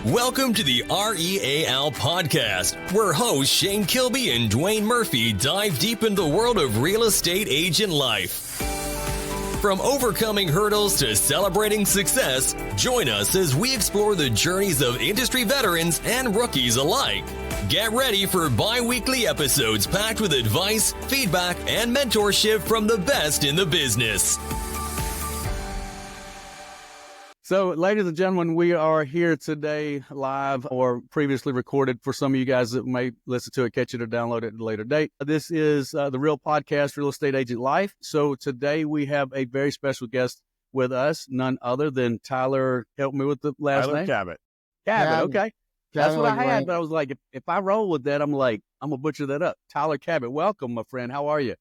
Welcome to the R.E.A.L. podcast, where hosts Shane Kilby and Duane Murphy dive deep into the world of real estate agent life. From overcoming hurdles to celebrating success, join us as we explore the journeys of industry veterans and rookies alike. Get ready for bi-weekly episodes packed with advice, feedback, and mentorship from the best in the business. So, ladies and gentlemen, we are here today live or previously recorded for some of you guys that may listen to it, catch it, or download it at a later date. This is the R.E.A.L podcast, Real Estate Agent Life. So today we have a very special guest with us, none other than Tyler. Help me with the last name. Tyler Kabat. Kabat, okay. That's what I had, but I was like, if I roll with that, I'm going to butcher that up. Tyler Kabat, welcome, my friend. How are you?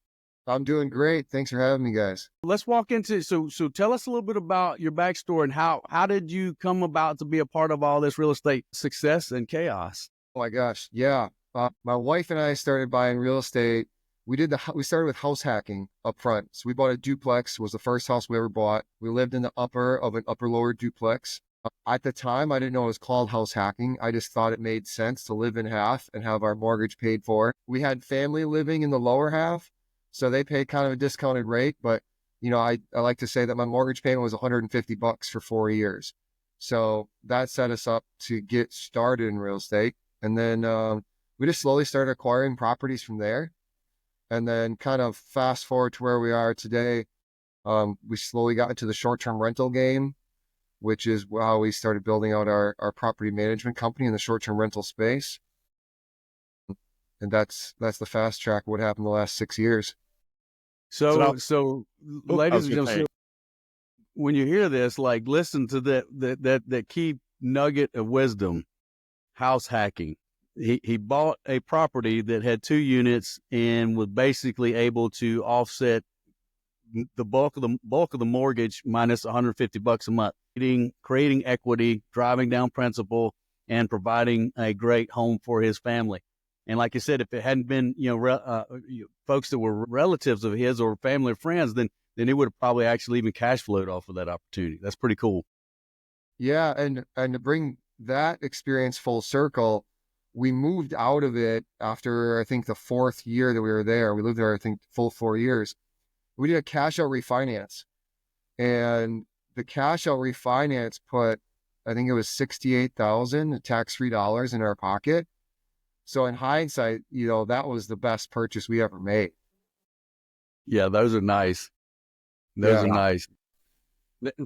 I'm doing great. Thanks for having me, guys. Let's walk into, so tell us a little bit about your backstory and how did you come about to be a part of all this real estate success and chaos? Oh my gosh. Yeah. My wife and I started buying real estate. We started with house hacking up front. So we bought a duplex. It was the first house we ever bought. We lived in the upper of an upper lower duplex. At the time, I didn't know it was called house hacking. I just thought it made sense to live in half and have our mortgage paid for. We had family living in the lower half. So they paid kind of a discounted rate, but I like to say that my mortgage payment was $150 for 4 years. So that set us up to get started in real estate. And then we just slowly started acquiring properties from there. And then kind of fast forward to where we are today, we slowly got into the short-term rental game, which is how we started building out our property management company in the short-term rental space. And that's the fast track of what happened the last 6 years. So ladies and gentlemen, when you hear this, listen to that key nugget of wisdom. House hacking. He bought a property that had 2 units and was basically able to offset the bulk of the mortgage minus $150 a month, creating equity, driving down principal, and providing a great home for his family. And like you said, if it hadn't been, folks that were relatives of his or family or friends, then he would have probably actually even cash flowed off of that opportunity. That's pretty cool. Yeah. And to bring that experience full circle, we moved out of it after, I think, the 4th year that we were there. We lived there, I think, full 4 years. We did a cash out refinance, and the cash out refinance put, I think it was $68,000 tax-free dollars in our pocket. So in hindsight, that was the best purchase we ever made. Yeah, those are nice. Those are nice.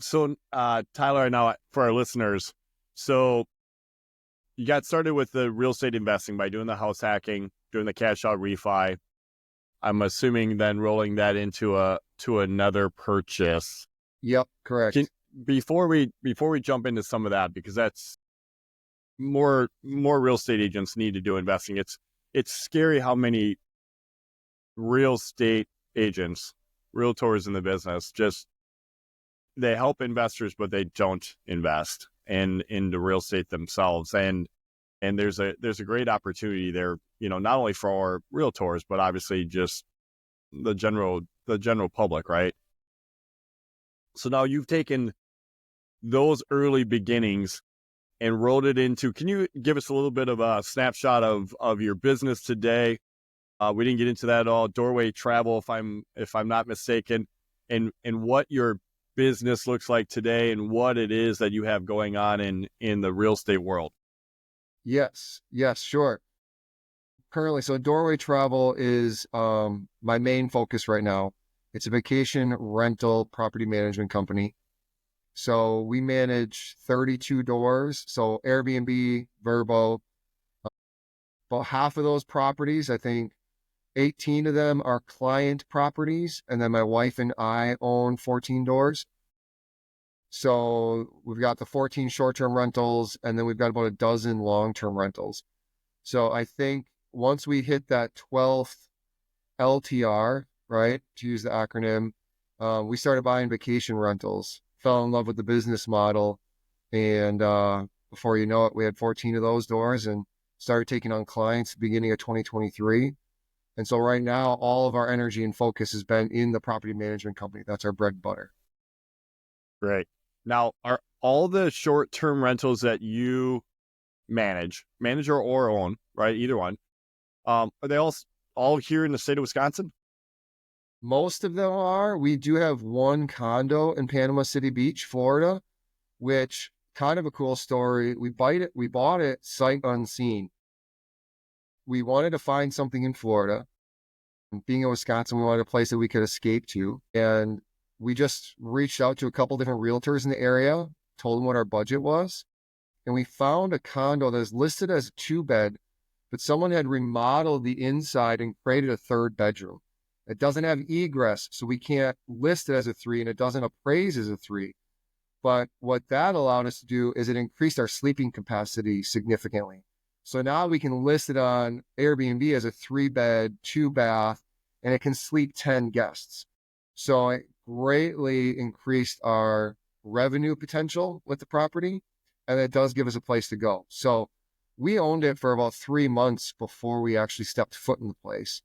So, Tyler, now for our listeners, so you got started with the real estate investing by doing the house hacking, doing the cash out refi. I'm assuming then rolling that into another purchase. Yep, correct. Before we jump into some of that, because that's more real estate agents need to do investing. It's scary how many real estate agents, realtors in the business, just they help investors, but they don't invest into real estate themselves. And there's a great opportunity there, not only for our realtors, but obviously just the general public, right? So now you've taken those early beginnings and rolled it into, can you give us a little bit of a snapshot of your business today? We didn't get into that at all. Doorway Travel, if I'm not mistaken, and what your business looks like today and what it is that you have going on in the real estate world. Yes, sure. Currently, so Doorway Travel is my main focus right now. It's a vacation rental property management company. So we manage 32 doors. So Airbnb, Verbo, about half of those properties, I think 18 of them are client properties. And then my wife and I own 14 doors. So we've got the 14 short-term rentals, and then we've got about a dozen long-term rentals. So I think once we hit that 12th LTR, right, to use the acronym, we started buying vacation rentals. Fell in love with the business model, and before you know it, we had 14 of those doors and started taking on clients beginning of 2023. And so right now, all of our energy and focus has been in the property management company. That's our bread and butter. Great. Now, are all the short-term rentals that you manage or own, right? Either one. Are they all here in the state of Wisconsin? Most of them are. We do have one condo in Panama City Beach, Florida, which kind of a cool story. We bought it sight unseen. We wanted to find something in Florida. Being in Wisconsin, we wanted a place that we could escape to. And we just reached out to a couple different realtors in the area, told them what our budget was. And we found a condo that is listed as a 2-bed, but someone had remodeled the inside and created a 3rd bedroom. It doesn't have egress, so we can't list it as a 3, and it doesn't appraise as a 3. But what that allowed us to do is it increased our sleeping capacity significantly. So now we can list it on Airbnb as a 3-bed, 2-bath, and it can sleep 10 guests. So it greatly increased our revenue potential with the property, and it does give us a place to go. So we owned it for about 3 months before we actually stepped foot in the place.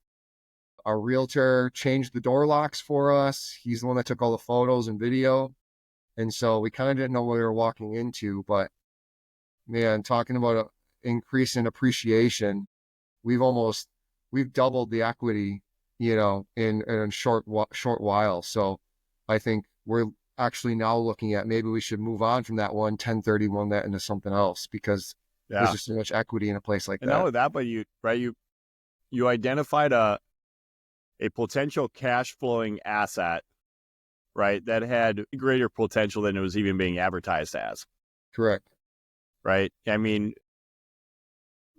Our realtor changed the door locks for us. He's the one that took all the photos and video. And so we kind of didn't know what we were walking into, but man, talking about an increase in appreciation, we've doubled the equity, in a short while. So I think we're actually now looking at maybe we should move on from that 1031 that into something else, because there's just so much equity in a place like that. And not only that, but you identified a potential cash flowing asset, right, that had greater potential than it was even being advertised as. Correct. Right. I mean,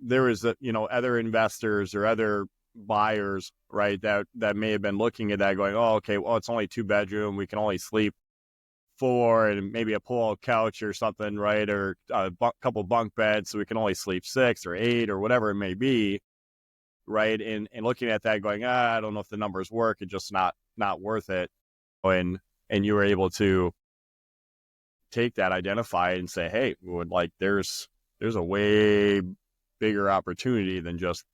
there is other investors or other buyers, right, that may have been looking at that going, oh, okay, well, it's only 2-bedroom, we can only sleep 4 and maybe a pull-out couch or something, right, or a couple bunk beds, so we can only sleep 6 or 8 or whatever it may be, right, and looking at that going, I don't know if the numbers work, it's just not worth it. And you were able to take that, identify it, and say, hey, there's a way bigger opportunity than just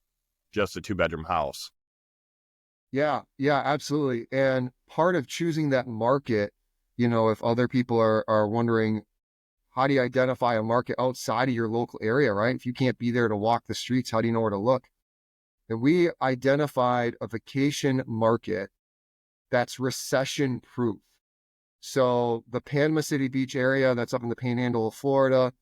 a 2-bedroom house. Yeah, absolutely. And part of choosing that market, if other people are wondering, how do you identify a market outside of your local area, right? If you can't be there to walk the streets, how do you know where to look? And we identified a vacation market that's recession proof. So the Panama City Beach area, that's up in the Panhandle of Florida,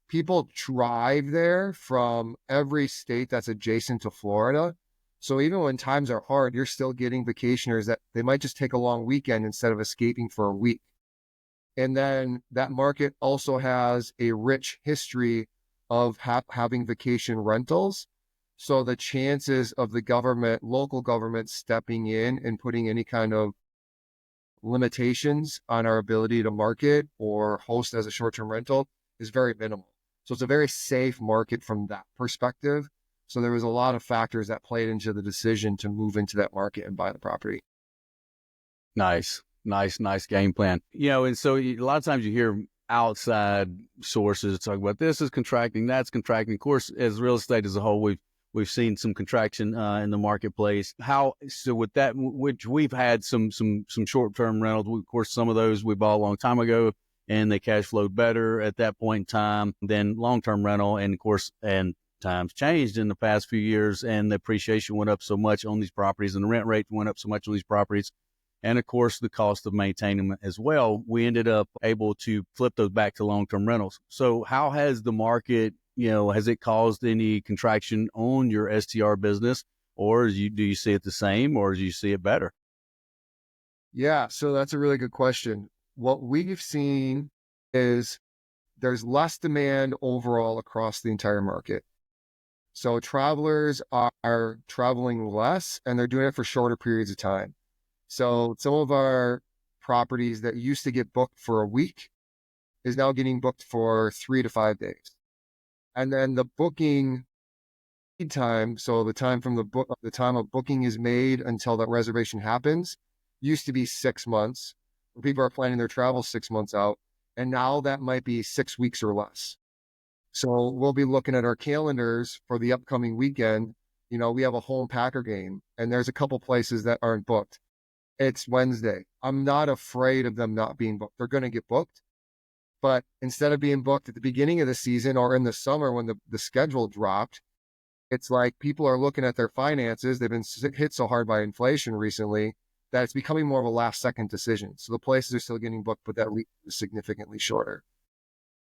people drive there from every state that's adjacent to Florida. So even when times are hard, you're still getting vacationers that they might just take a long weekend instead of escaping for a week. And then that market also has a rich history of having vacation rentals. So the chances of the local government stepping in and putting any kind of limitations on our ability to market or host as a short-term rental is very minimal. So it's a very safe market from that perspective. So there was a lot of factors that played into the decision to move into that market and buy the property. Nice game plan. And so a lot of times you hear outside sources talk about this is contracting, that's contracting. Of course, as real estate as a whole, we've seen some contraction in the marketplace. So with that, which we've had some short-term rentals, of course, some of those we bought a long time ago, and they cash flowed better at that point in time than long-term rental. And of course, and times changed in the past few years, and the appreciation went up so much on these properties, and the rent rate went up so much on these properties. And of course, the cost of maintaining them as well. We ended up able to flip those back to long-term rentals. So how has the market, has it caused any contraction on your STR business, or do you see it the same, or do you see it better? Yeah, so that's a really good question. What we've seen is there's less demand overall across the entire market. So travelers are traveling less, and they're doing it for shorter periods of time. So some of our properties that used to get booked for a week is now getting booked for 3 to 5 days. And then the booking time, so the time from the time of booking is made until that reservation happens, used to be 6 months. People are planning their travel 6 months out, and now that might be 6 weeks or less. So we'll be looking at our calendars for the upcoming weekend. We have a home Packer game, and there's a couple places that aren't booked. It's Wednesday. I'm not afraid of them not being booked. They're going to get booked. But instead of being booked at the beginning of the season or in the summer when the schedule dropped, it's like people are looking at their finances. They've been hit so hard by inflation recently that it's becoming more of a last second decision. So the places are still getting booked, but that lead is significantly shorter.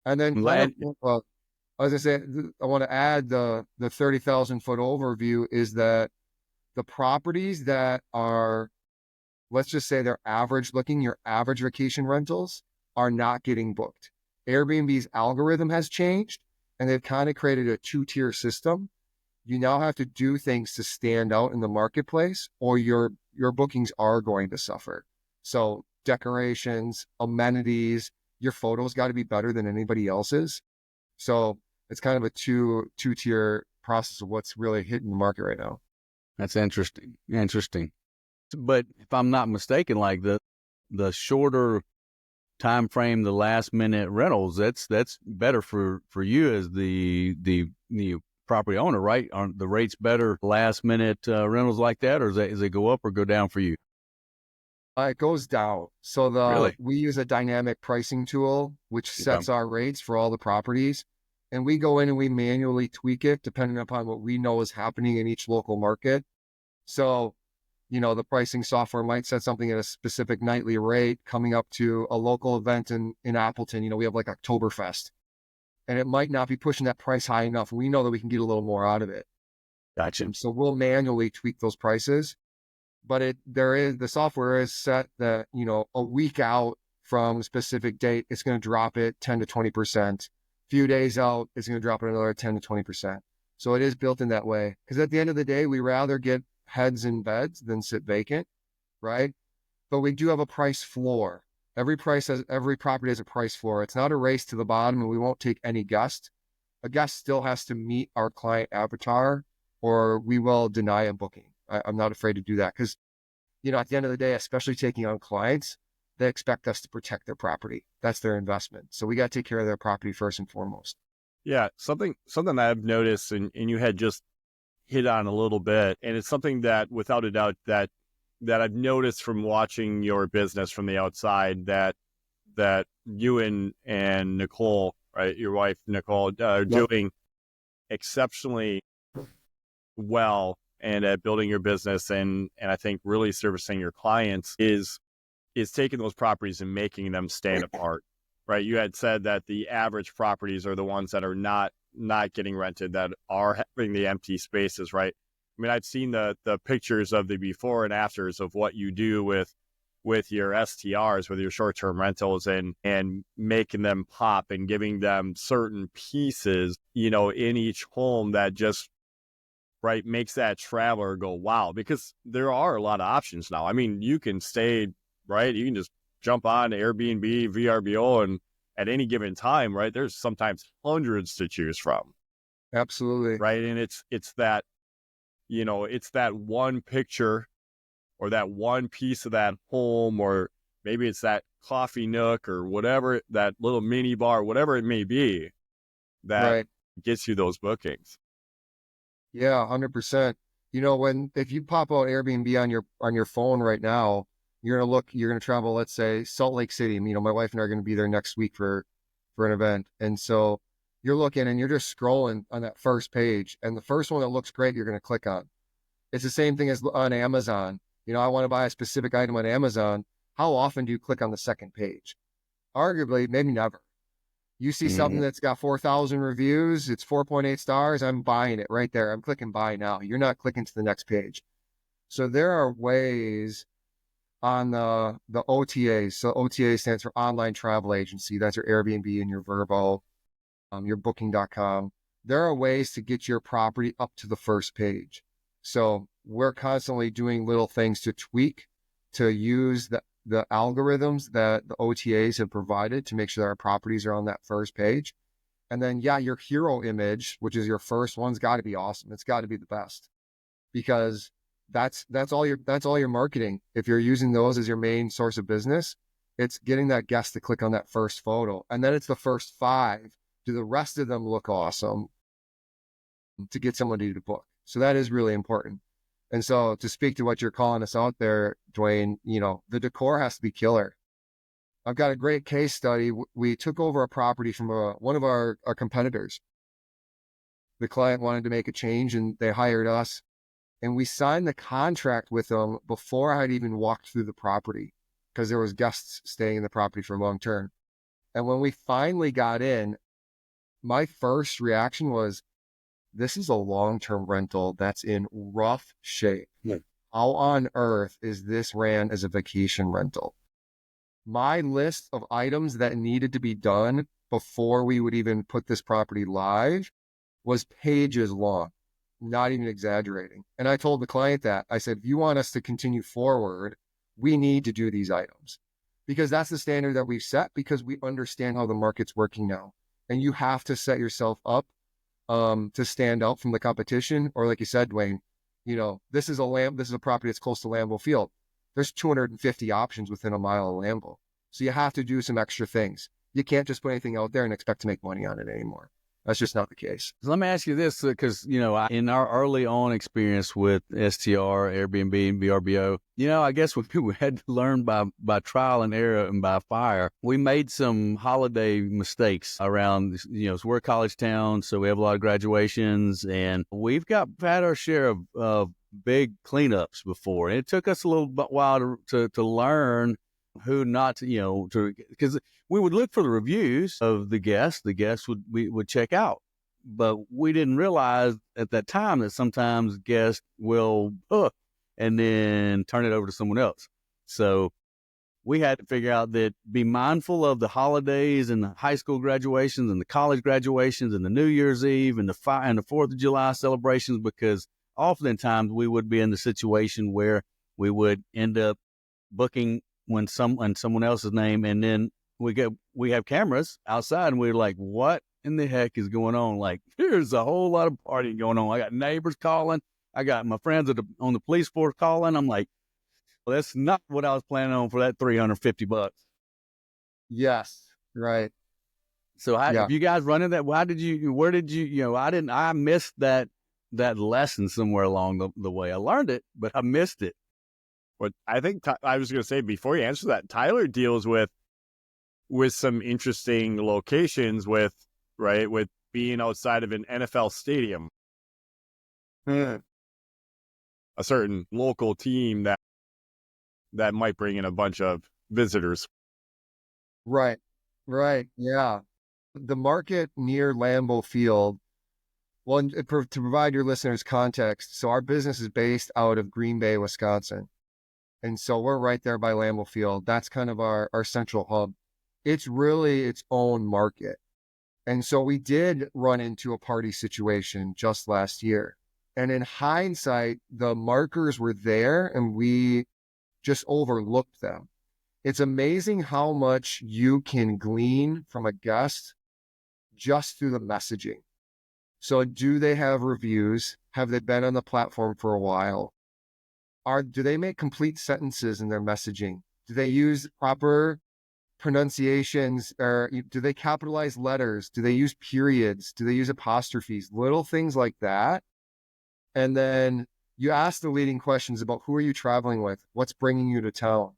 And then I was gonna say, I want to add the 30,000 foot overview is that the properties that are, let's just say they're average looking, your average vacation rentals are not getting booked. Airbnb's algorithm has changed and they've kind of created a 2-tier system. You now have to do things to stand out in the marketplace or your bookings are going to suffer. So decorations, amenities, your photos got to be better than anybody else's. So it's kind of a two-tier process of what's really hitting the market right now. That's interesting. But if I'm not mistaken, like the shorter time frame, the last minute rentals, that's better for you as the property owner, right? Aren't the rates better last minute rentals like that, or does it go up or go down for you? It goes down. So we use a dynamic pricing tool which sets our rates for all the properties, and we go in and we manually tweak it depending upon what we know is happening in each local market. So, the pricing software might set something at a specific nightly rate coming up to a local event in Appleton. We have like Oktoberfest, and it might not be pushing that price high enough. We know that we can get a little more out of it. Gotcha. So we'll manually tweak those prices, but the software is set that, a week out from a specific date, it's going to drop it 10 to 20%. Few days out, it's going to drop it another 10 to 20%. So it is built in that way. Because at the end of the day, we rather get heads in beds than sit vacant, right? But we do have a price floor. Every property has a price floor. It's not a race to the bottom, and we won't take any guest. A guest still has to meet our client avatar, or we will deny a booking. I'm not afraid to do that because, at the end of the day, especially taking on clients, they expect us to protect their property. That's their investment. So we got to take care of their property first and foremost. Yeah, something that I've noticed, and you had just hit on a little bit, and it's something that, without a doubt, that I've noticed from watching your business from the outside, that you and Nicole, right, your wife Nicole, are doing exceptionally well and at building your business, and I think really servicing your clients is taking those properties and making them stand apart, right? You had said that the average properties are the ones that are not getting rented, that are having the empty spaces, right? I mean, I've seen the pictures of the before and afters of what you do with your STRs, with your short-term rentals, and making them pop and giving them certain pieces, in each home that just, right, makes that traveler go, wow, because there are a lot of options now. I mean, you can stay, right? You can just jump on Airbnb, VRBO, and at any given time, right, there's sometimes hundreds to choose from. Absolutely. Right. And it's that, it's that one picture or that one piece of that home, or maybe it's that coffee nook or whatever, that little mini bar, whatever it may be, that gets you those bookings. Yeah, 100%. If you pop out Airbnb on your phone right now, you're going to travel, let's say Salt Lake City. My wife and I are going to be there next week for an event. And so you're looking and you're just scrolling on that first page, and the first one that looks great, you're going to click on. It's the same thing as on Amazon. I want to buy a specific item on Amazon. How often do you click on the second page? Arguably, maybe never. You see something that's got 4,000 reviews, it's 4.8 stars, I'm buying it right there. I'm clicking buy now. You're not clicking to the next page. So there are ways on the OTAs. So OTA stands for online travel agency. That's your Airbnb and your Vrbo, your booking.com. There are ways to get your property up to the first page. So we're constantly doing little things to tweak, to use the algorithms that the OTAs have provided to make sure that our properties are on that first page. And then, your hero image, which is your first one's got to be awesome. It's got to be the best, because that's all your marketing. If you're using those as your main source of business, it's getting that guest to click on that first photo. And then it's the first 5. Do the rest of them look awesome to get somebody to book? So that is really important. And so to speak to what you're calling us out there, Duane, the decor has to be killer. I've got a great case study. We took over a property from one of our competitors. The client wanted to make a change and they hired us, and we signed the contract with them before I'd even walked through the property because there was guests staying in the property for long term. And when we finally got in, my first reaction was, this is a long-term rental that's in rough shape. Yeah. How on earth is this ran as a vacation rental? My list of items that needed to be done before we would even put this property live was pages long, not even exaggerating. And I told the client that. I said, if you want us to continue forward, we need to do these items because that's the standard that we've set because we understand how the market's working now. And you have to set yourself up to stand out from the competition. Or like you said, Duane, this is a property that's close to Lambeau Field. There's 250 options within a mile of Lambeau. So you have to do some extra things. You can't just put anything out there and expect to make money on it anymore. That's just not the case. Let me ask you this, because, in our early on experience with STR, Airbnb, and VRBO, I guess we had to learn by trial and error and by fire. We made some holiday mistakes around, so we're a college town, so we have a lot of graduations, and we've had our share of big cleanups before. And it took us a little while to learn who not to, because we would look for the reviews of the guests. The guests would check out, but we didn't realize at that time that sometimes guests will book and then turn it over to someone else. So we had to figure out that be mindful of the holidays and the high school graduations and the college graduations and the New Year's Eve and the 4th of July celebrations, because oftentimes we would be in the situation where we would end up booking when someone else's name, and then we have cameras outside and we're like, what in the heck is going on? Like, there's a whole lot of partying going on. I got neighbors calling. I got my friends on the police force calling. I'm like, well, that's not what I was planning on for that $350. Yes. Right. So if you guys running that, where did you, I missed that lesson somewhere along the way. I learned it, but I missed it. But I think I was going to say, before you answer that, Tyler deals with some interesting locations with being outside of an NFL stadium. A certain local team that might bring in a bunch of visitors. Right. Yeah. The market near Lambeau Field, well, to provide your listeners context, so our business is based out of Green Bay, Wisconsin. And so we're right there by Lambeau Field. That's kind of our central hub. It's really its own market. And so we did run into a party situation just last year. And in hindsight, the markers were there and we just overlooked them. It's amazing how much you can glean from a guest just through the messaging. So do they have reviews? Have they been on the platform for a while? Do they make complete sentences in their messaging? Do they use proper pronunciations, or do they capitalize letters? Do they use periods? Do they use apostrophes? Little things like that. And then you ask the leading questions about who are you traveling with? What's bringing you to town?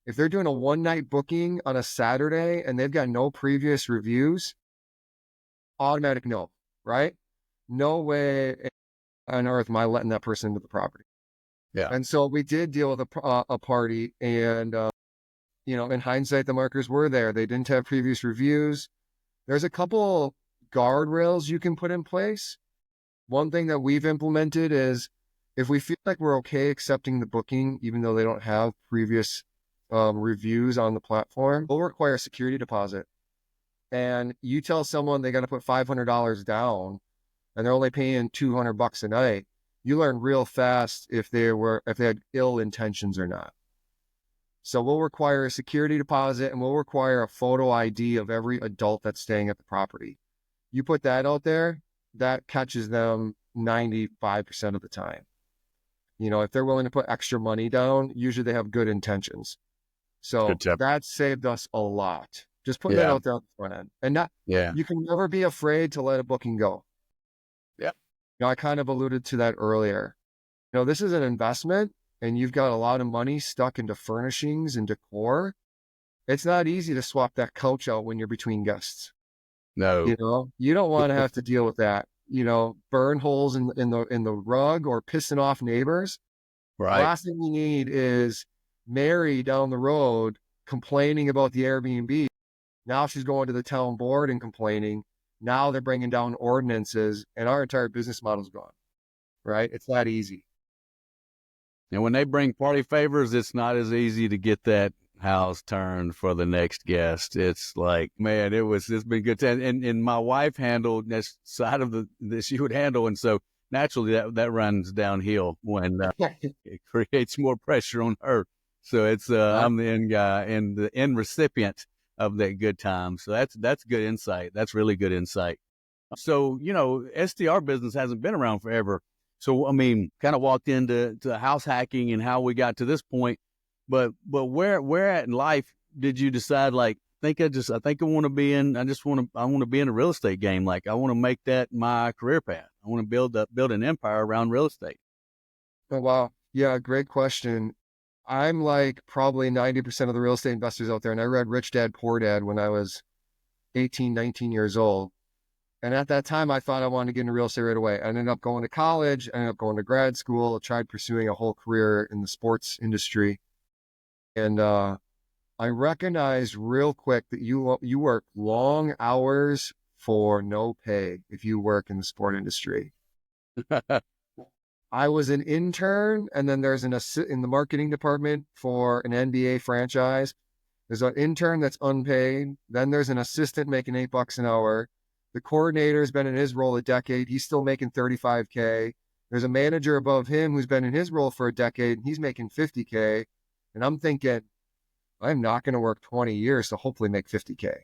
If they're doing a one-night booking on a Saturday and they've got no previous reviews, automatic no, right? No way on earth am I letting that person into the property. Yeah. And so we did deal with a party, and, in hindsight, the markers were there. They didn't have previous reviews. There's a couple guardrails you can put in place. One thing that we've implemented is if we feel like we're okay accepting the booking, even though they don't have previous reviews on the platform, we'll require a security deposit. And you tell someone they got to put $500 down and they're only paying $200 a night. You learn real fast if they had ill intentions or not. So we'll require a security deposit and we'll require a photo ID of every adult that's staying at the property. You put that out there, that catches them 95% of the time. If they're willing to put extra money down, usually they have good intentions. So that saved us a lot. Just putting that out there on the front end. And you can never be afraid to let a booking go. Yeah. I kind of alluded to that earlier. This is an investment and you've got a lot of money stuck into furnishings and decor. It's not easy to swap that couch out when you're between guests. No. You know, you don't want to have to deal with that. You know, burn holes in the rug or pissing off neighbors. Right. Last thing you need is Mary down the road complaining about the Airbnb. Now she's going to the town board and complaining. Now they're bringing down ordinances, and our entire business model's gone. Right? It's that easy. And when they bring party favors, it's not as easy to get that house turned for the next guest. It's like, man, it's been good. And my wife handled that side of that she would handle. And so naturally that runs downhill when it creates more pressure on her. So it's, I'm the end guy and the end recipient of that good time. So that's good insight. That's really good insight. So, you know, STR business hasn't been around forever. So, I mean, kind of walked into house hacking and how we got to this point. But where at in life did you decide, like, I think I want to be in, I want to be in a real estate game. Like, I want to make that my career path. I want to build an empire around real estate. Oh, wow. Yeah. Great question. I'm like probably 90% of the real estate investors out there. And I read Rich Dad, Poor Dad when I was 18, 19 years old. And at that time, I thought I wanted to get into real estate right away. I ended up going to college, I ended up going to grad school, tried pursuing a whole career in the sports industry. And I recognized real quick that you work long hours for no pay if you work in the sport industry. I was an intern, and then there's in the marketing department for an NBA franchise. There's an intern that's unpaid. Then there's an assistant making $8 an hour. The coordinator's been in his role a decade. He's still making $35K. There's a manager above him who's been in his role for a decade, and he's making $50K. And I'm thinking, I'm not going to work 20 years to hopefully make $50K.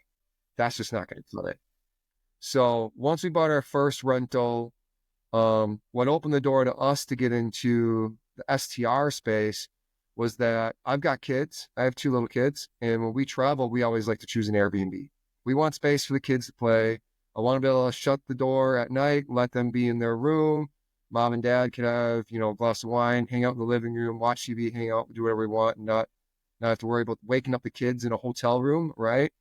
That's just not going to cut it. So once we bought our first rental, what opened the door to us to get into the STR space was that I've got kids. I have 2 little kids. And when we travel, we always like to choose an Airbnb. We want space for the kids to play. I want to be able to shut the door at night, let them be in their room. Mom and dad can have, you know, a glass of wine, hang out in the living room, watch TV, hang out, do whatever we want, and not have to worry about waking up the kids in a hotel room, right?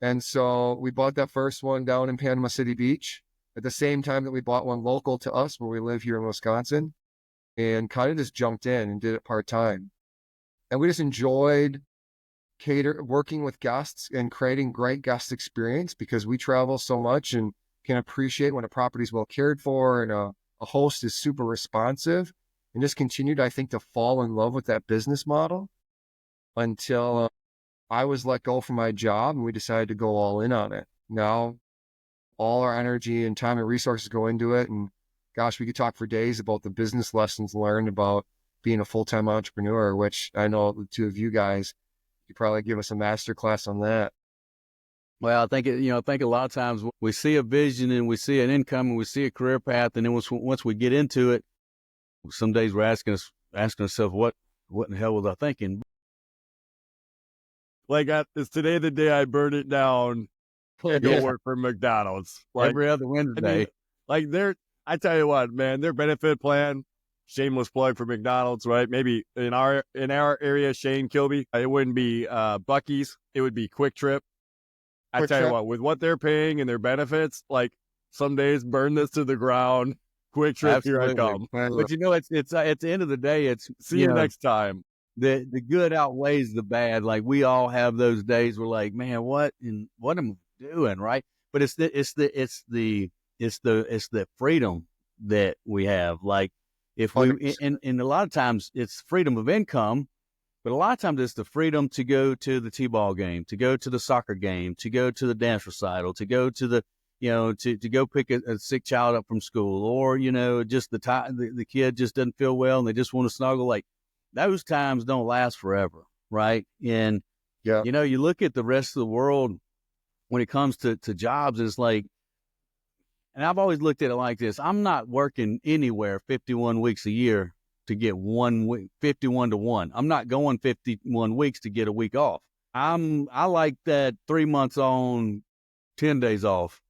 And so we bought that first one down in Panama City Beach at the same time that we bought one local to us where we live here in Wisconsin, and kind of just jumped in and did it part-time. And we just enjoyed working with guests and creating great guest experience because we travel so much and can appreciate when a property is well cared for and a host is super responsive, and just continued, I think, to fall in love with that business model until I was let go from my job and we decided to go all in on it. Now, all our energy and time and resources go into it. And gosh, we could talk for days about the business lessons learned about being a full-time entrepreneur, which I know the 2 of you guys, you probably give us a master class on that. Well, I think a lot of times we see a vision and we see an income and we see a career path, and then once we get into it, some days we're asking ourselves, what in the hell was I thinking? Like, is today the day I burn it down and go work for McDonald's? Like, every other Wednesday. I mean, I tell you what, man, their benefit plan, shameless plug for McDonald's, right? Maybe in our area, Shane, Kilby, it wouldn't be Buc-ee's, it would be Quick Trip. I tell you what, with what they're paying and their benefits, like, some days burn this to the ground. Quick Trip, Absolutely. Here I come. But it's at the end of the day, it's see you next time. The good outweighs the bad. Like, we all have those days where, like, man, what am I doing, right? But it's the freedom that we have. Like, if we and a lot of times it's freedom of income. But a lot of times it's the freedom to go to the T-ball game, to go to the soccer game, to go to the dance recital, to go to the, to go pick a sick child up from school, or, just the kid just doesn't feel well and they just want to snuggle. Like, those times don't last forever, right? And, you look at the rest of the world when it comes to jobs, it's like, and I've always looked at it like this. I'm not working anywhere 51 weeks a year to get 1 week, 51 to 1. I'm not going 51 weeks to get a week off. I like that 3 months on, 10 days off,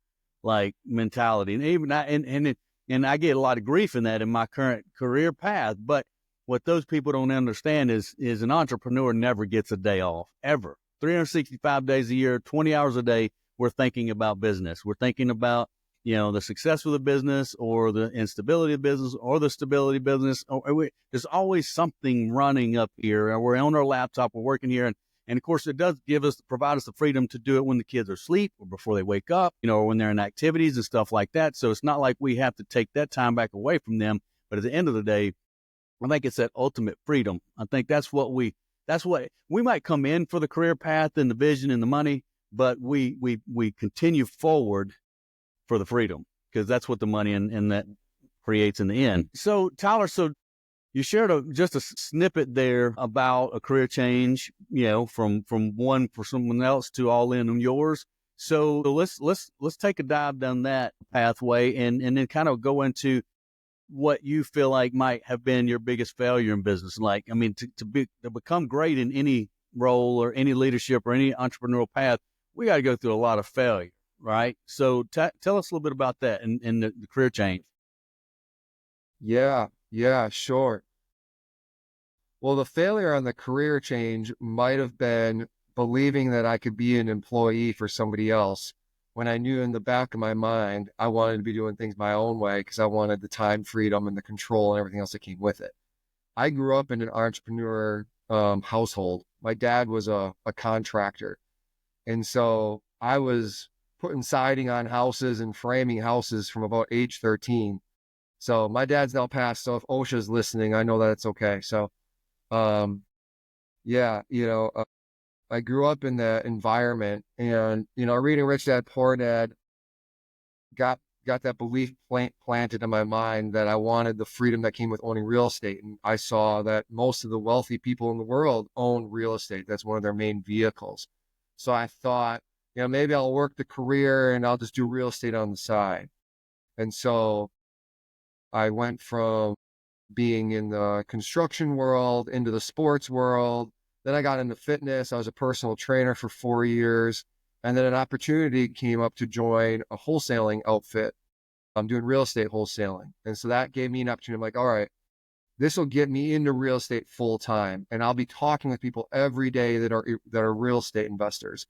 like, mentality. And even and I get a lot of grief in that in my current career path. But what those people don't understand is an entrepreneur never gets a day off, ever. 365 days a year, 20 hours a day, we're thinking about business. We're thinking about, the success of the business or the instability of business or the stability of business. There's always something running up here. We're on our laptop, we're working here. And of course, it does provide us the freedom to do it when the kids are asleep or before they wake up, or when they're in activities and stuff like that. So it's not like we have to take that time back away from them. But at the end of the day, I think it's that ultimate freedom. I think that's what we might come in for, the career path and the vision and the money, but we continue forward for the freedom, because that's what the money and that creates in the end. So Tyler, you shared just a snippet there about a career change, from one for someone else to all in on yours. So let's take a dive down that pathway and then kind of go into what you feel like might have been your biggest failure in business. Like, I mean, to become great in any role or any leadership or any entrepreneurial path, we got to go through a lot of failure, right? So tell us a little bit about that and the career change. Yeah, sure. Well, the failure on the career change might have been believing that I could be an employee for somebody else, when I knew in the back of my mind, I wanted to be doing things my own way because I wanted the time freedom and the control and everything else that came with it. I grew up in an entrepreneur household. My dad was a contractor. And so I was putting siding on houses and framing houses from about age 13. So my dad's now passed. So if OSHA's listening, I know that it's okay. So, I grew up in that environment, and, reading Rich Dad, Poor Dad got that belief planted in my mind that I wanted the freedom that came with owning real estate. And I saw that most of the wealthy people in the world own real estate. That's one of their main vehicles. So I thought, maybe I'll work the career and I'll just do real estate on the side. And so I went from being in the construction world into the sports world. Then I got into fitness. I was a personal trainer for 4 years. And then an opportunity came up to join a wholesaling outfit. I'm doing real estate wholesaling. And so that gave me an opportunity. I'm like, all right, this will get me into real estate full time. And I'll be talking with people every day that are real estate investors.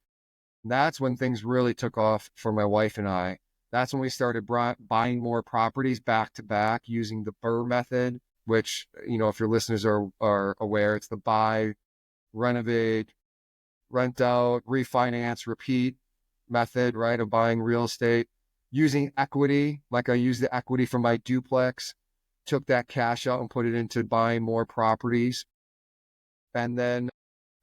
And that's when things really took off for my wife and I. That's when we started buying more properties back to back using the BRRRR method, which, if your listeners are aware, it's the buy, renovate, rent out, refinance, repeat method, right, of buying real estate, using equity. Like I used the equity from my duplex, took that cash out and put it into buying more properties. And then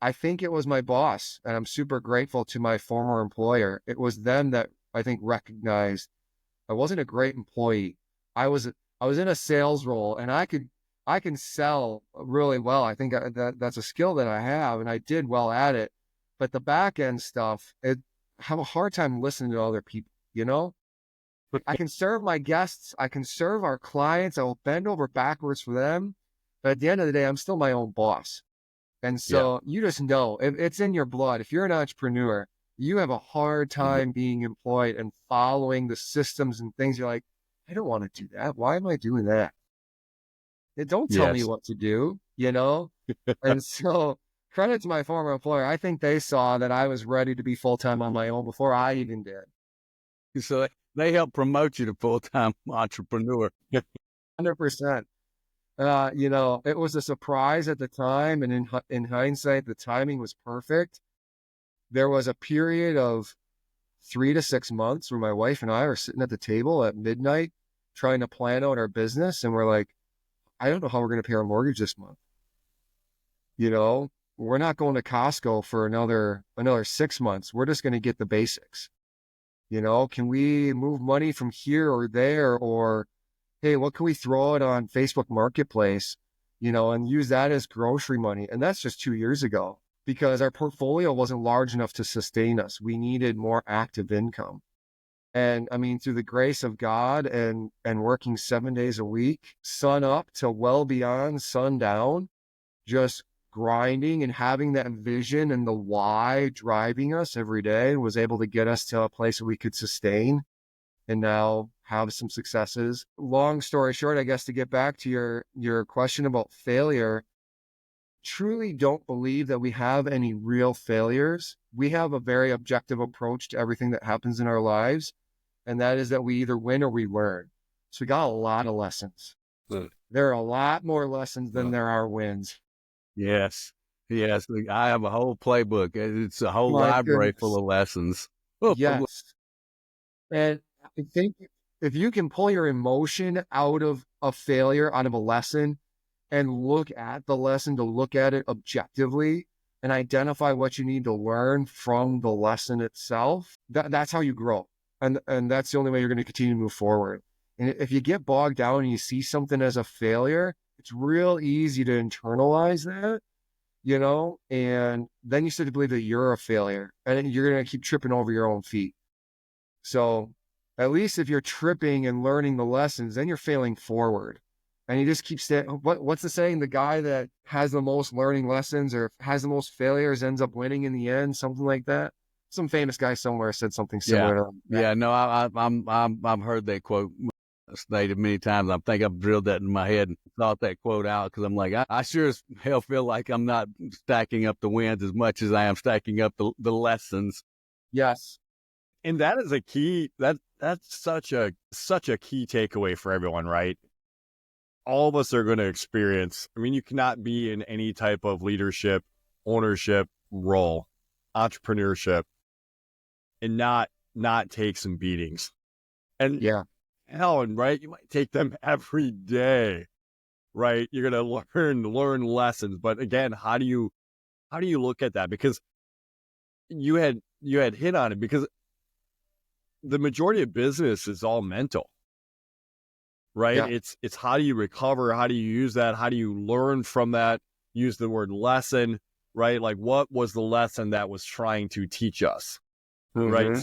I think it was my boss, and I'm super grateful to my former employer. It was them that I think recognized I wasn't a great employee. I was in a sales role, and I can sell really well. I think that's a skill that I have, and I did well at it. But the back end stuff, I have a hard time listening to other people, I can serve my guests. I can serve our clients. I will bend over backwards for them. But at the end of the day, I'm still my own boss. And so You just know, it's in your blood. If you're an entrepreneur, you have a hard time being employed and following the systems and things. You're like, I don't want to do that. Why am I doing that? Don't tell me what to do, And so credit to my former employer. I think they saw that I was ready to be full-time on my own before I even did. So they helped promote you to full-time entrepreneur. 100%. It was a surprise at the time. And in hindsight, the timing was perfect. There was a period of 3 to 6 months where my wife and I were sitting at the table at midnight trying to plan out our business. And we're like, I don't know how we're going to pay our mortgage this month. We're not going to Costco for another 6 months. We're just going to get the basics. Can we move money from here or there? Or, hey, what can we throw it on Facebook Marketplace, and use that as grocery money? And that's just 2 years ago, because our portfolio wasn't large enough to sustain us. We needed more active income. And I mean, through the grace of God and working 7 days a week, sun up till well beyond sundown, just grinding and having that vision and the why driving us every day, was able to get us to a place that we could sustain and now have some successes. Long story short, I guess, to get back to your question about failure, truly don't believe that we have any real failures. We have a very objective approach to everything that happens in our lives. And that is that we either win or we learn. So we got a lot of lessons. There are a lot more lessons than there are wins. Yes. Yes. I have a whole playbook. It's a whole My library goodness. full of lessons. Yes. And I think if you can pull your emotion out of a failure, out of a lesson, and look at the lesson, to look at it objectively and identify what you need to learn from the lesson itself, that's how you grow. And that's the only way you're going to continue to move forward. And if you get bogged down and you see something as a failure, it's real easy to internalize that, and then you start to believe that you're a failure and you're going to keep tripping over your own feet. So at least if you're tripping and learning the lessons, then you're failing forward. And you just keep saying, what's the saying? The guy that has the most learning lessons or has the most failures ends up winning in the end, something like that. Some famous guy somewhere said something similar to that. Yeah, no, I've heard that quote stated many times. I think I've drilled that in my head and thought that quote out because I'm like, I sure as hell feel like I'm not stacking up the wins as much as I am stacking up the lessons. Yes. And that is a key, that's such a key takeaway for everyone, right? All of us are going to experience, you cannot be in any type of leadership, ownership role, entrepreneurship, and not take some beatings. And right, you might take them every day, right? You're going to learn lessons. But again, how do you look at that? Because you had hit on it, because the majority of business is all mental. Right? Yeah. It's how do you recover? How do you use that? How do you learn from that? Use the word lesson, right? Like, what was the lesson that was trying to teach us? Mm-hmm. Right?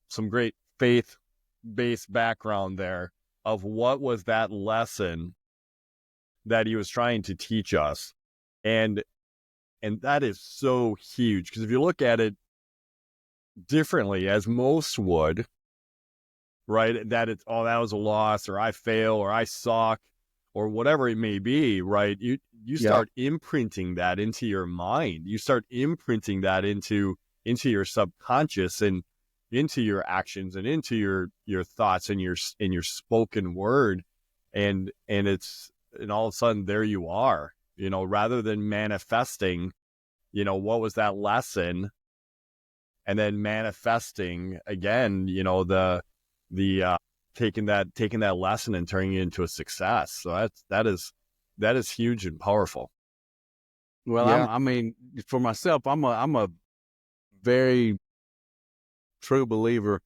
Some great faith-based background there of what was that lesson that he was trying to teach us. And that is so huge, because if you look at it differently, as most would, right, that it's, oh, that was a loss, or I fail, or I suck, or whatever it may be, right? You start imprinting that into your mind. You start imprinting that into your subconscious and into your actions and into your thoughts and your spoken word, and all of a sudden there you are, rather than manifesting, what was that lesson, and then manifesting again, taking that lesson and turning it into a success. So that is huge and powerful. Well, for myself, I'm a very true believer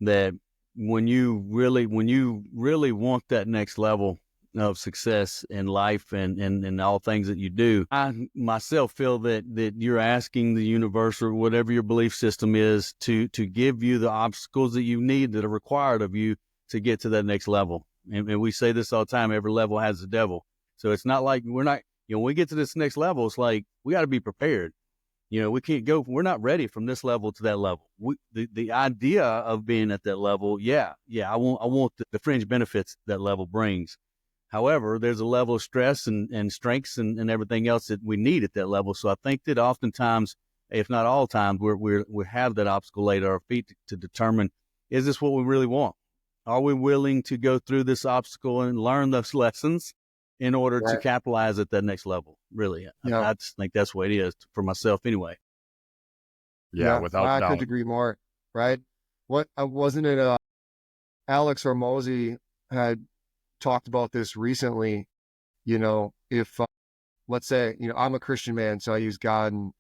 that when you really want that next level of success in life and all things that you do, I myself feel that you're asking the universe, or whatever your belief system is, to give you the obstacles that you need, that are required of you to get to that next level. And we say this all the time, every level has a devil. So it's not like when we get to this next level, it's like we got to be prepared. We can't go, we're not ready from this level to that level. The idea of being at that level, I want the fringe benefits that level brings. However, there's a level of stress and strengths and everything else that we need at that level. So I think that oftentimes, if not all times, we have that obstacle laid at our feet to determine, is this what we really want? Are we willing to go through this obstacle and learn those lessons in order to capitalize at that next level? Really, I just think that's what it is for myself anyway. Yeah, without doubt. I couldn't agree more, right? Wasn't it Alex Hormozy had talked about this recently, if let's say, I'm a Christian man, so I use God, and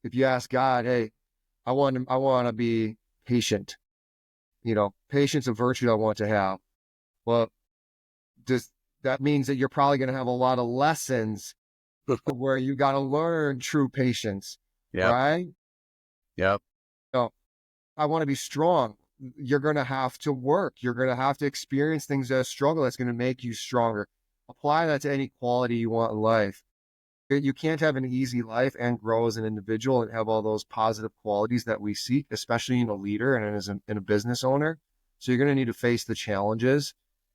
if you ask God, hey, I want to be patient, patience a virtue I want to have. Well, that means that you're probably going to have a lot of lessons where you got to learn true patience, right? Yep. I want to be strong. You're going to have to work. You're going to have to experience things as a struggle that's going to make you stronger. Apply that to any quality you want in life. You can't have an easy life and grow as an individual and have all those positive qualities that we seek, especially in a leader and as in a business owner. So you're going to need to face the challenges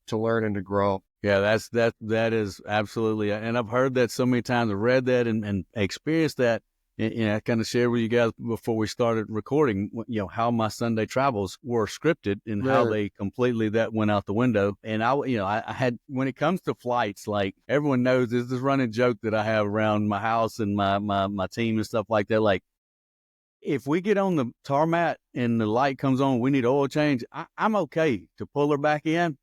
to learn and to grow. Yeah, that is absolutely, and I've heard that so many times. I've read that and experienced that. And I kind of shared with you guys before we started recording, how my Sunday travels were scripted and how they completely that went out the window. And I had, when it comes to flights, like everyone knows, there's this running joke that I have around my house and my team and stuff like that. Like, if we get on the tarmac and the light comes on, we need oil change. I'm okay to pull her back in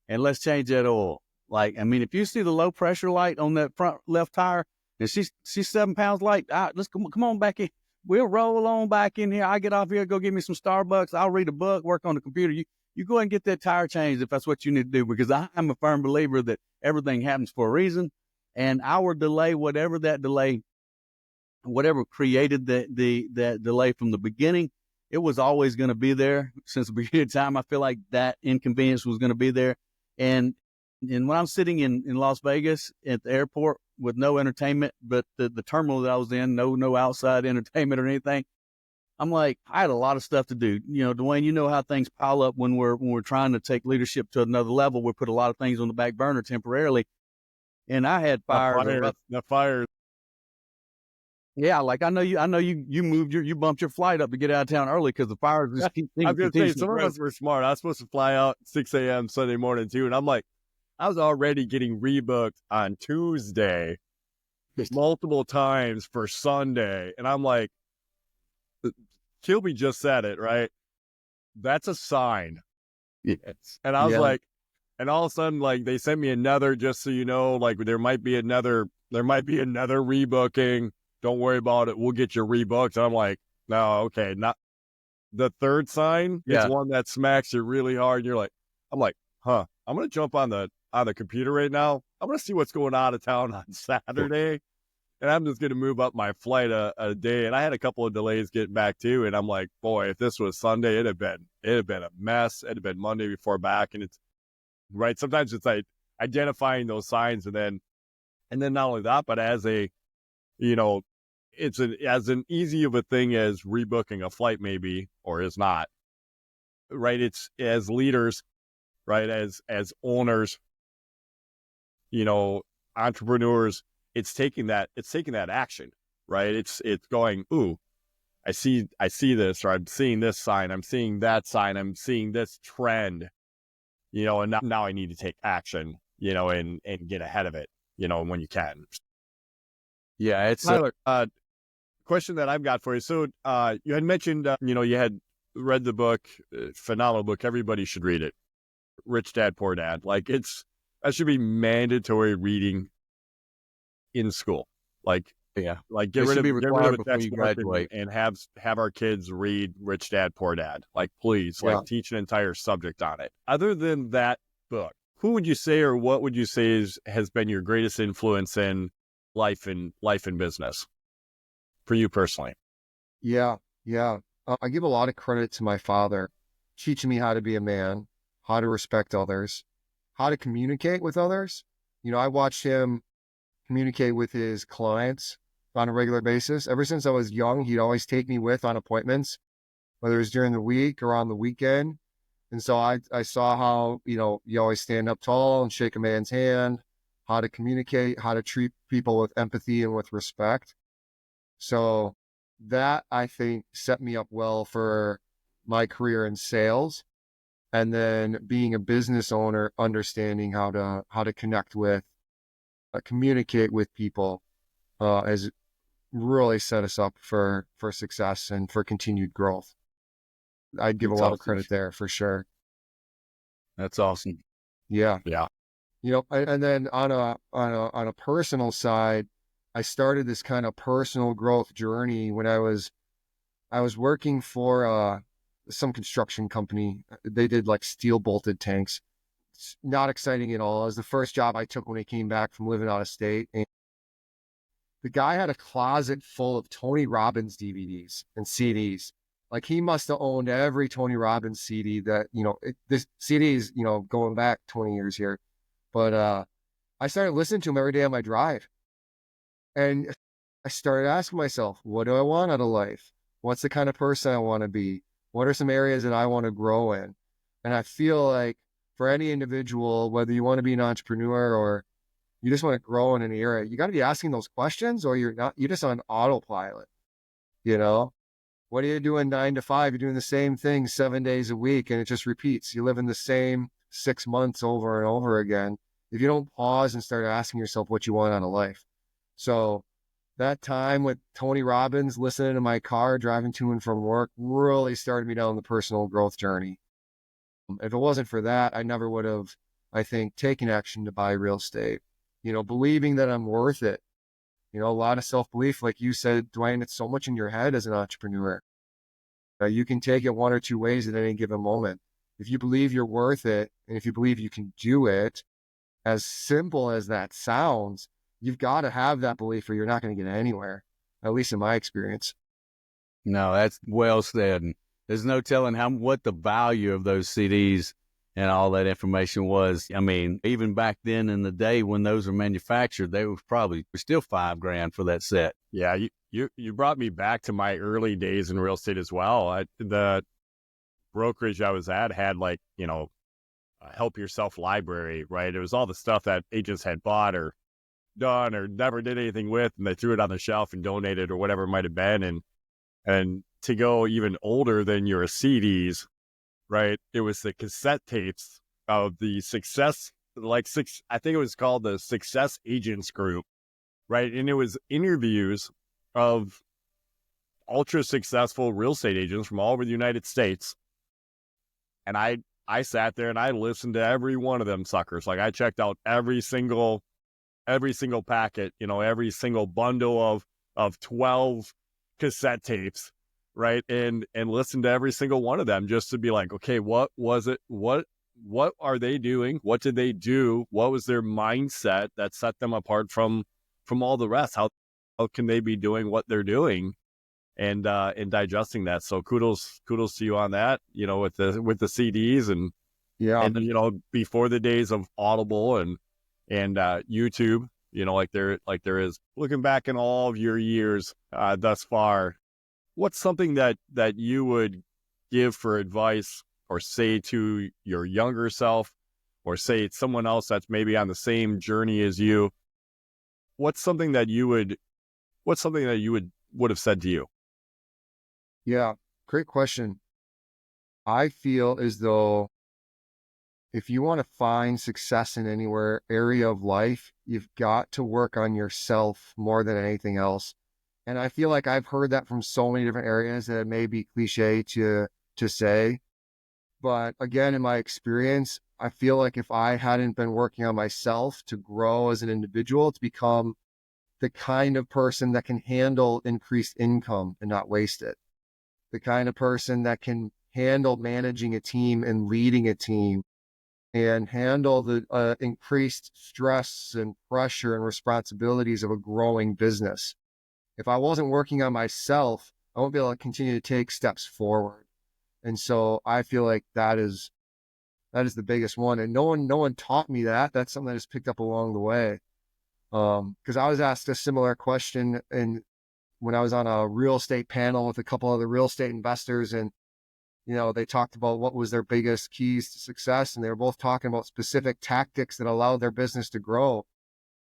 and let's change that oil. Like, I mean, if you see the low pressure light on that front left tire and she's 7 pounds light, let's come on back in. We'll roll on back in here. I get off here, go get me some Starbucks. I'll read a book, work on the computer. You go ahead and get that tire changed if that's what you need to do, because I'm a firm believer that everything happens for a reason. And our delay, whatever created that delay from the beginning, it was always going to be there since the beginning of time. I feel like that inconvenience was going to be there. And when I'm sitting in Las Vegas at the airport with no entertainment, but the terminal that I was in, no outside entertainment or anything, I'm like, I had a lot of stuff to do. Duane, you know how things pile up when we're trying to take leadership to another level. We put a lot of things on the back burner temporarily. And I had fires. The fires. Yeah, like I know you bumped your flight up to get out of town early because the fires just keep. I was going to say, some of us were smart. I was supposed to fly out 6 a.m. Sunday morning too, and I'm like, I was already getting rebooked on Tuesday multiple times for Sunday, and I'm like, Kilby just said it, right? That's a sign. Yes. And I was like, and all of a sudden, like, they sent me another, just so you know, like there might be another rebooking. Don't worry about it. We'll get you rebooked. And I'm like, no, okay. Not the third sign. Yeah. It's one that smacks you really hard. And you're like, I'm like, I'm going to jump on the computer right now. I'm going to see what's going on in town on Saturday. And I'm just going to move up my flight a day. And I had a couple of delays getting back too. And I'm like, boy, if this was Sunday, it'd have been a mess. It'd have been Monday before back. And it's right. Sometimes it's like identifying those signs. And then not only that, but as a, it's as an easy of a thing as rebooking a flight maybe, or is not, right? It's as leaders, right? As owners, entrepreneurs, it's taking that action, right? It's going, ooh, I see this, or I'm seeing this sign, I'm seeing that sign, I'm seeing this trend, and now I need to take action, and get ahead of it, when you can. Yeah, it's Tyler, question that I've got for you. So you had mentioned, you had read the book, phenomenal book. Everybody should read it. Rich Dad, Poor Dad. Like that should be mandatory reading in school. Like get rid of a textbook and have our kids read Rich Dad, Poor Dad. Like, please, teach an entire subject on it. Other than that book, who would you say, or what would you say has been your greatest influence in life and business for you personally? Yeah. I give a lot of credit to my father, teaching me how to be a man, how to respect others, how to communicate with others. I watched him communicate with his clients on a regular basis. Ever since I was young, he'd always take me with on appointments, whether it was during the week or on the weekend. And so I saw how, you always stand up tall and shake a man's hand, how to communicate, how to treat people with empathy and with respect. So that, I think, set me up well for my career in sales. And then being a business owner, understanding how to connect with, communicate with people, has really set us up for success and for continued growth. I'd give a lot of credit there for sure. That's awesome. Yeah. Yeah. And then on a personal side, I started this kind of personal growth journey when I was working for some construction company. They did like steel bolted tanks. It's not exciting at all. It was the first job I took when I came back from living out of state. And the guy had a closet full of Tony Robbins DVDs and CDs. Like, he must have owned every Tony Robbins CD that, this CD is, going back 20 years here. But I started listening to him every day on my drive. And I started asking myself, what do I want out of life? What's the kind of person I want to be? What are some areas that I want to grow in? And I feel like for any individual, whether you want to be an entrepreneur or you just want to grow in an area, you got to be asking those questions, or you're just on autopilot. What are you doing 9 to 5? You're doing the same thing 7 days a week, and it just repeats. You live in the same 6 months over and over again if you don't pause and start asking yourself what you want out of life. So that time with Tony Robbins, listening to my car, driving to and from work, really started me down the personal growth journey. If it wasn't for that, I never would have, I think, taken action to buy real estate, believing that I'm worth it. A lot of self-belief, like you said, Duane, it's so much in your head as an entrepreneur. You can take it one or two ways at any given moment. If you believe you're worth it, and if you believe you can do it, as simple as that sounds, you've got to have that belief or you're not going to get anywhere, at least in my experience. No, that's well said. And there's no telling what the value of those CDs and all that information was. I mean, even back then in the day when those were manufactured, they were probably still $5,000 for that set. Yeah, you brought me back to my early days in real estate as well. The brokerage I was at had a help yourself library, right? It was all the stuff that agents had bought or done or never did anything with, and they threw it on the shelf and donated or whatever it might have been. And to go even older than your CDs, right? It was the cassette tapes of the success, I think it was called the Success Agents Group, right? And it was interviews of ultra successful real estate agents from all over the United States. And I sat there and I listened to every one of them suckers. Like I checked out every single packet, every single bundle of 12 cassette tapes, right? And listen to every single one of them just to be like, okay, what was it? What are they doing? What did they do? What was their mindset that set them apart from all the rest? How can they be doing what they're doing and digesting that? So kudos to you on that, with the CDs and before the days of Audible and YouTube, like there is. Looking back in all of your years thus far, what's something that you would give for advice or say to your younger self, or say it's someone else that's maybe on the same journey as you? What's something that you would have said to you? Yeah, great question. I feel as though if you want to find success in anywhere area of life, you've got to work on yourself more than anything else. And I feel like I've heard that from so many different areas that it may be cliche to say. But again, in my experience, I feel like if I hadn't been working on myself to grow as an individual, to become the kind of person that can handle increased income and not waste it, the kind of person that can handle managing a team and leading a team, and handle the increased stress and pressure and responsibilities of a growing business. If I wasn't working on myself, I won't be able to continue to take steps forward. And so I feel like that is the biggest one. And no one taught me that. That's something I just picked up along the way. Because I was asked a similar question when I was on a real estate panel with a couple other real estate investors, and they talked about what was their biggest keys to success, and they were both talking about specific tactics that allowed their business to grow.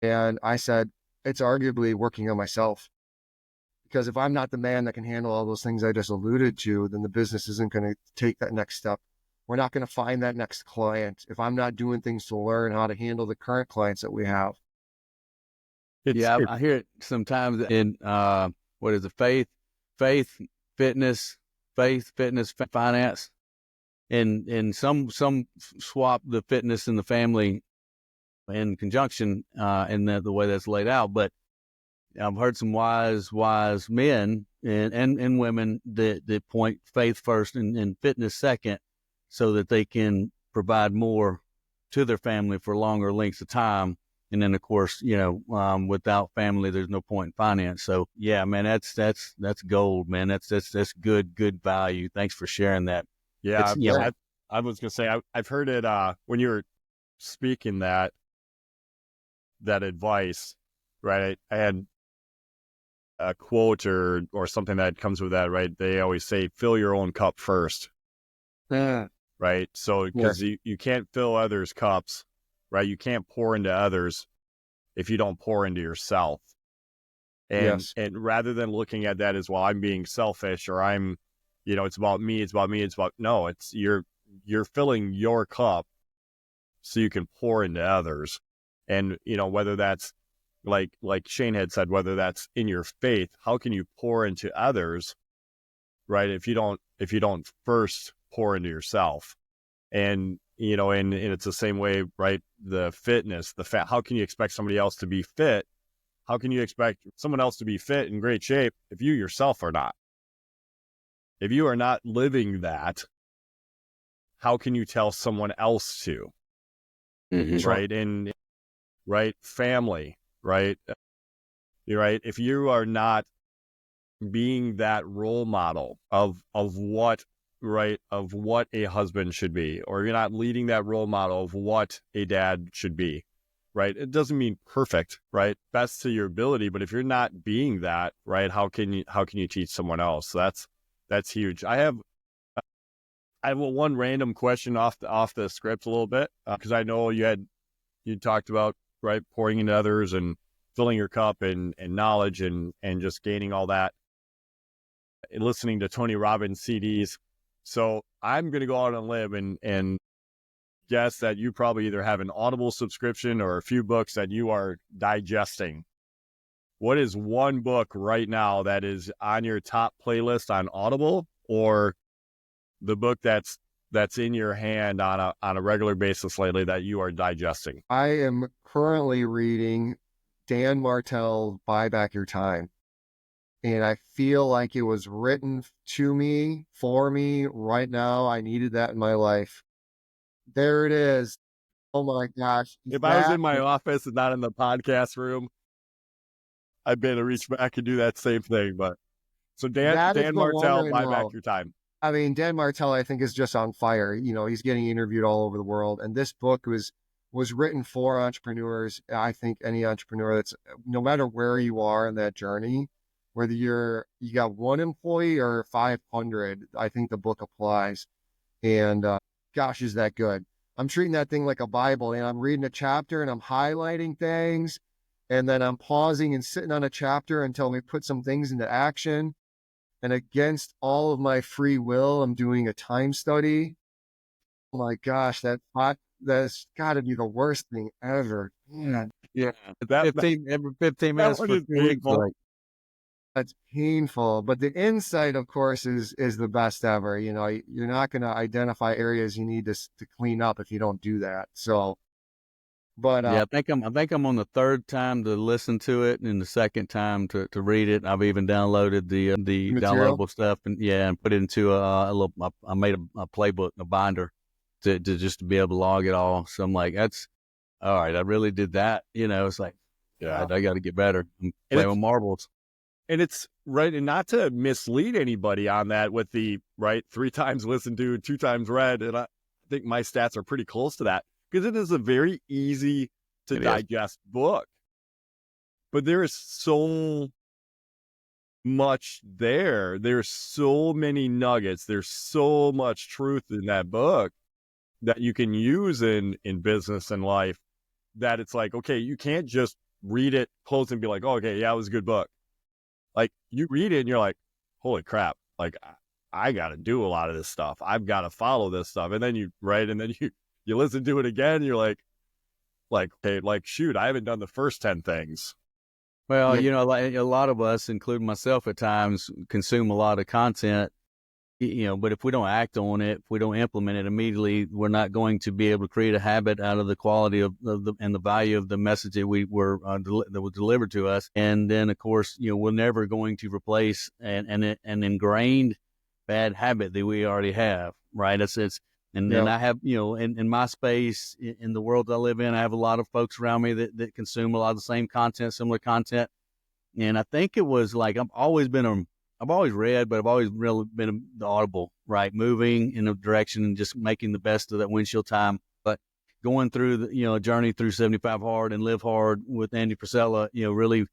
And I said, it's arguably working on myself. Because if I'm not the man that can handle all those things I just alluded to, then the business isn't going to take that next step. We're not going to find that next client if I'm not doing things to learn how to handle the current clients that we have. I hear it sometimes in, what is it? Faith, fitness, finance. And some swap the fitness and the family in conjunction, in the way that's laid out. But I've heard some wise men and women that point faith first and fitness second, so that they can provide more to their family for longer lengths of time. And then, of course, without family, there's no point in finance. So yeah, man, that's gold, man. That's good value. Thanks for sharing that. Yeah. I was going to say, I've heard it, when you were speaking that advice, right? I had a quote or something that comes with that, right? They always say, fill your own cup first. Yeah. right? So, because you can't fill others' cups, right? You can't pour into others if you don't pour into yourself. And rather than looking at that as, well, I'm being selfish, or I'm, it's about me, no, it's you're filling your cup so you can pour into others. And, whether that's like Shane had said, whether that's in your faith, how can you pour into others, right? If you don't first pour into yourself. And, and it's the same way, right? The fitness, how can you expect somebody else to be fit? How can you expect someone else to be fit in great shape if you yourself are not? If you are not living that, how can you tell someone else to? Mm-hmm. Right? And right, family, right? You're right. If you are not being that role model of what, right, of what a husband should be, or you're not leading that role model of what a dad should be, right? It doesn't mean perfect, right? Best to your ability, but if you're not being that, right, how can you teach someone else? So that's huge. I have one random question off the script a little bit, because I know you talked about, right, pouring into others and filling your cup and knowledge and just gaining all that, and listening to Tony Robbins CDs. So I'm going to go out on a limb and guess that you probably either have an Audible subscription or a few books that you are digesting. What is one book right now that is on your top playlist on Audible, or the book that's in your hand on a regular basis lately that you are digesting? I am currently reading Dan Martell's Buy Back Your Time. And I feel like it was written to me, for me right now. I needed that in my life. There it is. Oh my gosh. If I was in my office and not in the podcast room, I'd be able to reach back and do that same thing. But so Dan Martell, Buy Back Your Time. I mean, Dan Martell, I think, is just on fire. He's getting interviewed all over the world. And this book was written for entrepreneurs. I think any entrepreneur that's, no matter where you are in that journey, whether you got one employee or 500, I think the book applies. And gosh, is that good. I'm treating that thing like a Bible, and I'm reading a chapter and I'm highlighting things, and then I'm pausing and sitting on a chapter until we put some things into action. And against all of my free will, I'm doing a time study. Oh my gosh, that's got to be the worst thing ever. Man. Yeah. Every 15 minutes for 2 weeks. That's painful, but the insight, of course, is the best ever. You're not going to identify areas you need to clean up if you don't do that. So, but yeah, I think I'm on the third time to listen to it, and the second time to read it. I've even downloaded the downloadable stuff and put it into a little. I made a playbook, a binder, to just to be able to log it all. So I'm like, that's all right. I really did that. It's like, I got to get better. I'm playing with marbles. And it's right, and not to mislead anybody on that with the, right, 3 times listened to, 2 times read, and I think my stats are pretty close to that, because it is a very easy to digest book. But there is so much there. There's so many nuggets. There's so much truth in that book that you can use in business and life, that it's like, okay, you can't just read it, close, and be like, oh, okay, yeah, it was a good book. Like, you read it and you're like, holy crap, like, I got to do a lot of this stuff. I've got to follow this stuff. And then you listen to it again. And you're like, okay, like, shoot, I haven't done the first 10 things. Well, a lot of us, including myself at times, consume a lot of content, but if we don't act on it, if we don't implement it immediately, we're not going to be able to create a habit out of the quality of and the value of the message that that was delivered to us. And then, of course, we're never going to replace an ingrained bad habit that we already have, right? Then I have, in my space, in the world I live in, I have a lot of folks around me that consume a lot of the same content, similar content. And I think it was like, I've always read, but I've always really been the audible, right? Moving in a direction and just making the best of that windshield time. But going through the, journey through 75 Hard and Live Hard with Andy Frisella, really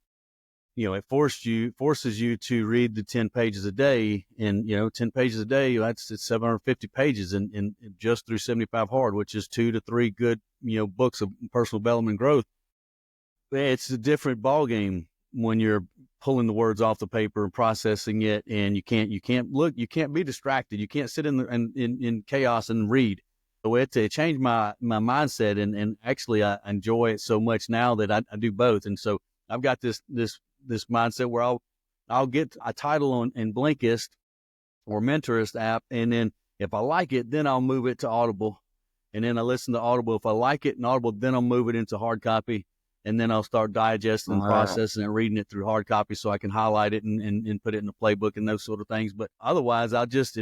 it forces you to read the 10 pages a day, and 10 pages a day, it's 750 pages in just through 75 hard, which is 2 to 3 good books of personal development and growth. It's a different ball game when you're pulling the words off the paper and processing it, and you can't be distracted. You can't sit in chaos and read. So it changed my mindset, and actually I enjoy it so much now that I do both. And so I've got this mindset where I'll get a title in Blinkist or Mentorist app, and then if I like it, then I'll move it to Audible, and then I listen to Audible. If I like it in Audible, then I'll move it into hard copy, and then I'll start digesting and processing and reading it through hard copy so I can highlight it and put it in the playbook and those sort of things. But otherwise, just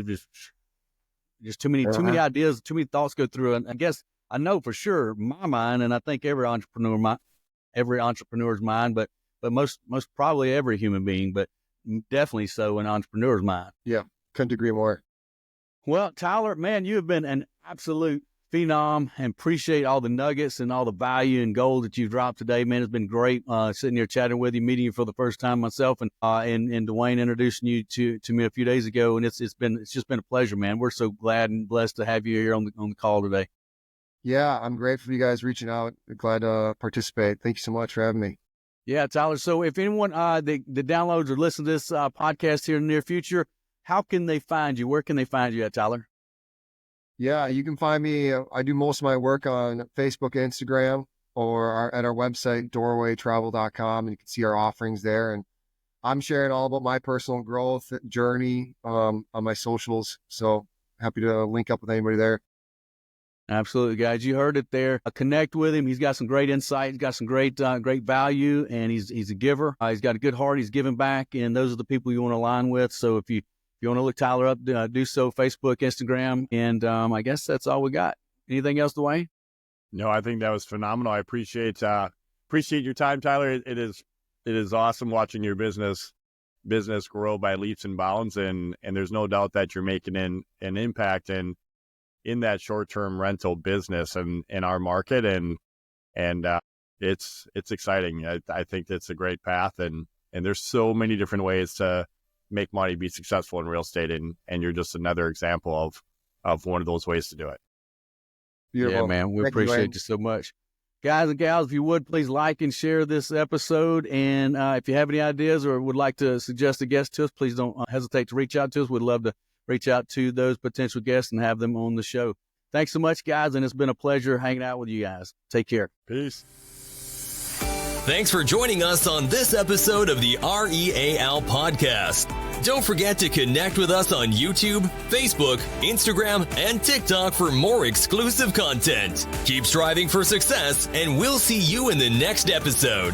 too many ideas, too many thoughts go through. And I guess I know for sure my mind, and I think every entrepreneur's mind, but most probably every human being, but definitely so an entrepreneur's mind. Yeah, couldn't agree more. Well, Tyler, man, you have been an absolute phenom, and appreciate all the nuggets and all the value and gold that you've dropped today, man. It's been great sitting here chatting with you, meeting you for the first time myself, and Duane introducing you to me a few days ago, and it's just been a pleasure, man. We're so glad and blessed to have you here on the call today. Yeah, I'm grateful for you guys reaching out. Glad to participate. Thank you so much for having me. Yeah, Tyler. So if anyone that downloads or listens to this podcast here in the near future, how can they find you? Where can they find you at, Tyler? Yeah, you can find me. I do most of my work on Facebook, Instagram, or at our website, doorwaytravel.com, and you can see our offerings there. And I'm sharing all about my personal growth journey on my socials. So happy to link up with anybody there. Absolutely, guys. You heard it there. Connect with him. He's got some great insight. He's got some great value, and he's a giver. He's got a good heart. He's giving back, and those are the people you want to align with. So if you want to look Tyler up, do so. Facebook, Instagram, and I guess that's all we got. Anything else, Duane? No, I think that was phenomenal. I appreciate your time, Tyler. It is awesome watching your business grow by leaps and bounds, and there's no doubt that you're making an impact in that short-term rental business and in our market, and it's exciting. I think that's a great path, and there's so many different ways to make money, be successful in real estate, and you're just another example of one of those ways to do it. Beautiful. Yeah, man, we appreciate you so much. Guys and gals, if you would, please like and share this episode. And if you have any ideas or would like to suggest a guest to us, please don't hesitate to reach out to us. We'd love to reach out to those potential guests and have them on the show. Thanks so much, guys, and it's been a pleasure hanging out with you guys. Take care. Peace. Thanks for joining us on this episode of the R.E.A.L. podcast. Don't forget to connect with us on YouTube, Facebook, Instagram, and TikTok for more exclusive content. Keep striving for success, and we'll see you in the next episode.